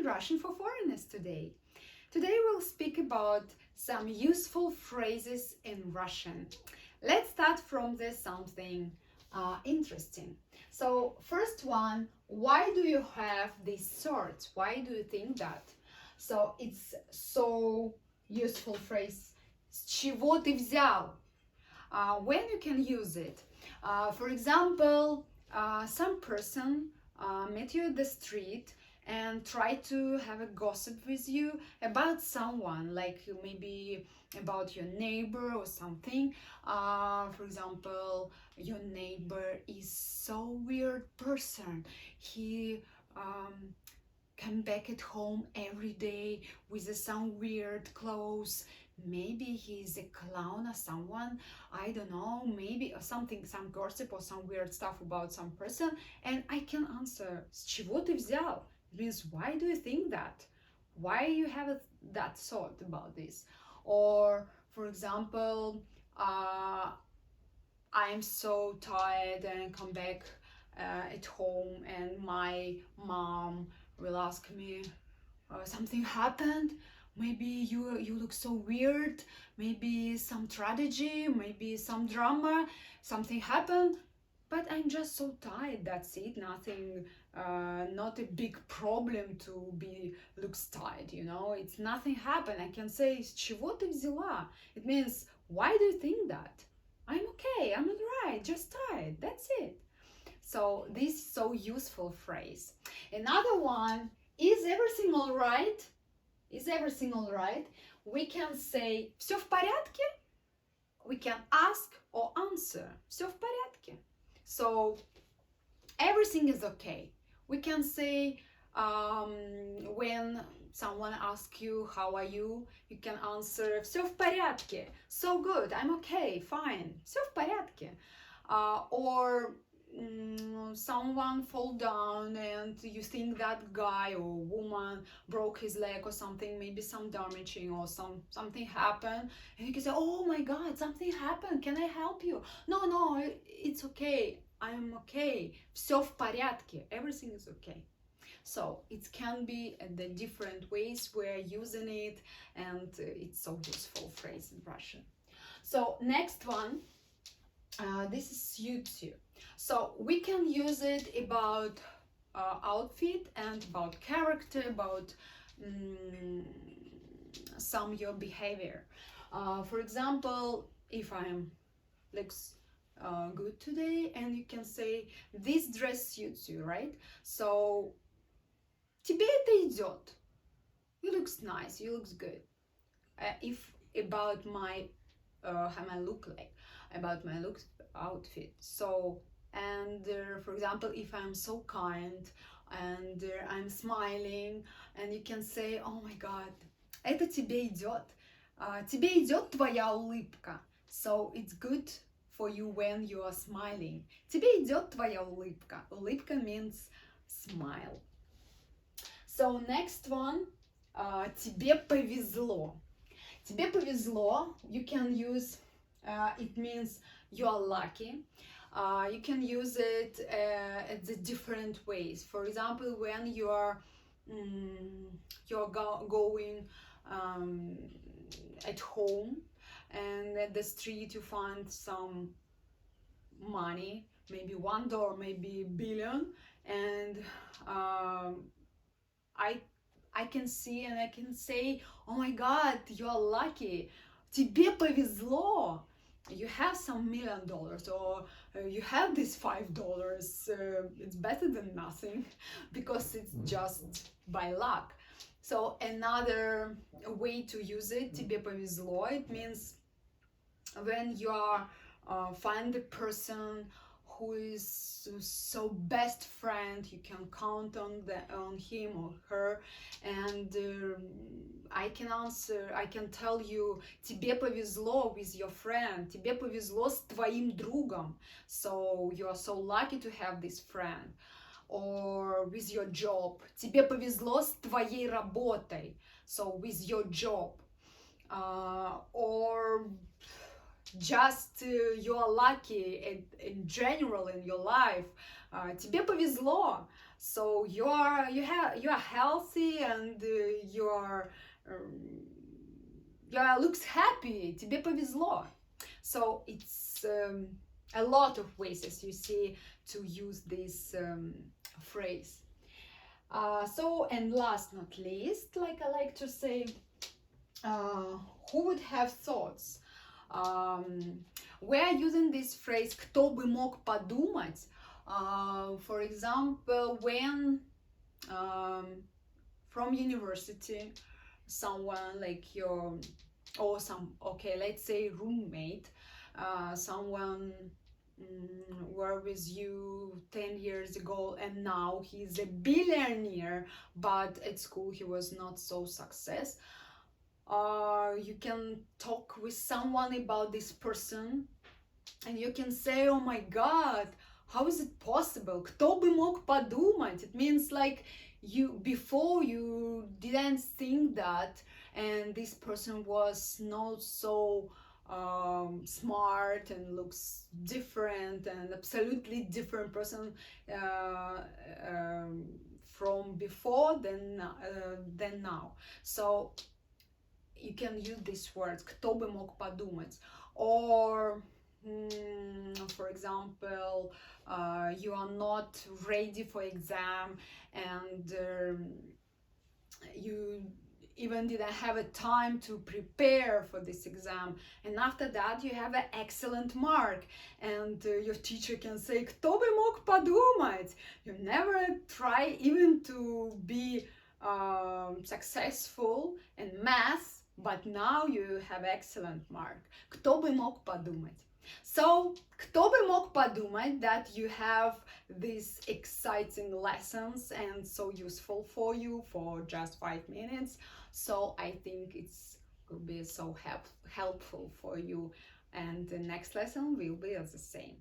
Russian for foreigners today. Today we'll speak about some useful phrases in Russian. Let's start from something interesting. So first one, why do you have these shorts? Why do you think that? So it's so useful phrase. С чего ты взял? When you can use it. For example, some person met you at the street and try to have a gossip with you about someone, like maybe about your neighbor or something. For example, your neighbor is so weird person. He come back at home every day with some weird clothes. Maybe he's a clown or someone, I don't know, maybe or something, some gossip or some weird stuff about some person, and I can answer, с чего ты взял? It means, why do you think that? Why you have that thought about this? Or, for example, I'm so tired and come back at home and my mom will ask me, something happened? Maybe you look so weird, maybe some tragedy, maybe some drama, something happened, but I'm just so tired, that's it, nothing, not a big problem to be looks tired, you know, it's nothing happened. I can say, с чего ты взяла? It means, why do you think that? I'm okay, I'm alright, just tired, that's it. So this is so useful phrase. Another one, is everything alright? Is everything alright? We can say все в порядке? We can ask or answer все в порядке. So everything is okay. We can say when someone asks you how are you, you can answer все в порядке. So good, I'm okay, fine. Все в порядке. Or someone fall down and you think that guy or woman broke his leg or something, maybe some damaging or something happened, and you can say, oh my god, something happened, can I help you? No, it's okay, I'm okay, все в порядке, everything is okay. So it can be the different ways we're using it, and it's so useful phrase in Russian. So next one, this is suits you. So we can use it about outfit and about character, about some your behavior. For example, if I'm looks good today, and you can say this dress suits you, right? So тебе это идет. You looks nice, you looks good. If about my how I look like, about my looks, outfit. So and for example, if I'm so kind and I'm smiling, and you can say, oh my god, это тебе идет. Тебе идет твоя улыбка. So it's good for you when you are smiling. Тебе идет твоя улыбка. Улыбка means smile. So next one, тебе повезло. Тебе повезло, you can use, it means you are lucky. You can use it at the different ways. For example, when you are going at home, and at the street you find some money, maybe $1, maybe billion, and I can see and I can say, oh my god, you are lucky, тебе повезло. You have some $1 million, or you have this $5, it's better than nothing, because it's just by luck. So another way to use it, тебе повезло, it means when you are find a person who is so best friend, you can count on him or her, and I can answer, I can tell you, тебе повезло with your friend, тебе повезло с твоим другом, so you are so lucky to have this friend. Or with your job, тебе повезло с твоей работой, so with your job. Or just you are lucky in general in your life, тебе повезло, So you are healthy and looks happy. Тебе повезло. So it's a lot of ways, as you see, to use this phrase. So, and last not least, like I like to say, who would have thoughts? We're using this phrase «кто бы мог подумать», for example, when from university someone like your, or some, okay, let's say roommate, someone were with you 10 years ago and now he's a billionaire, but at school he was not so success. You can talk with someone about this person and you can say, oh my god, how is it possible? Кто бы мог подумать? It means like before you didn't think that, and this person was not so smart and looks different and absolutely different person from before than now. So you can use these words, кто бы мог подумать. Or for example, you are not ready for exam and you even didn't have a time to prepare for this exam, and after that you have an excellent mark, and your teacher can say кто бы мог подумать. You never try even to be successful in math, but now you have excellent mark. Кто бы мог подумать. So, кто бы мог подумать that you have these exciting lessons and so useful for you for just 5 minutes. So I think it's will be so helpful for you, and the next lesson will be the same.